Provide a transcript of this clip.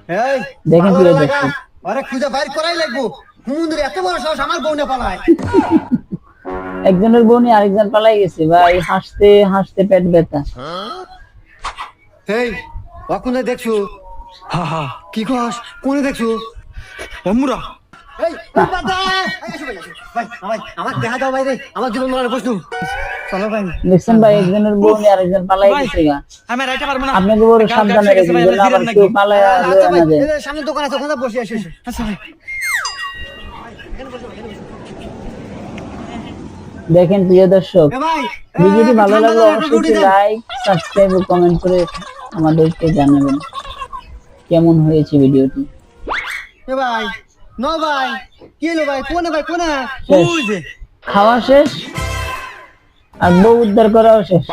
এই দেখেন প্রিয় দর্শক, আরে খুঁজে বাইর করাই লাগবো। হুমুন্দির এত বড় সাহস আমার বউ না পালায়। একজনের বউ নিয়ে আরেকজন পালাই গেছে ভাই, হাসতে হাসতে পেট ব্যথা। এই অকুনে দেখছো? হা হা কি কস? কোনে দেখছো? অমুরা এই বাবা এই আসো ভাই, আসো। ভাই আমার দেখা দাও ভাই রে, আমার জীবন মরার প্রশ্ন। চলো ভাই। দেখছেন ভাই, একজনের বউ নিয়ে আরেকজন পালাই গেছে গা। আমি রাইতে পারবো না। আপনাকে বড় সাবধানে রেখে দিন, আবার কেউ পালায় আচ্ছা ভাই, না যায়। এই যে সামনে দোকান আছে, ওখানে বসে আসো। আচ্ছা ভাই। দেখেন প্রিয় দর্শক, এ ভাই ভিডিওটি ভালো ঠান্ডা লাগলে দাও, একটা রুটি অবশ্যই দেন। লাইক, সাবস্ক্রাইব ও কমেন্ট করে আমাদেরকে জানাবেন কেমন হয়েছে ভিডিওটি। এ ভাই ন ভাই, কি হলো ভাই? কোনে ভাই কোনে? শেষ। ওই যে খাওয়া শেষ আর বউ উদ্ধার করাও শেষ।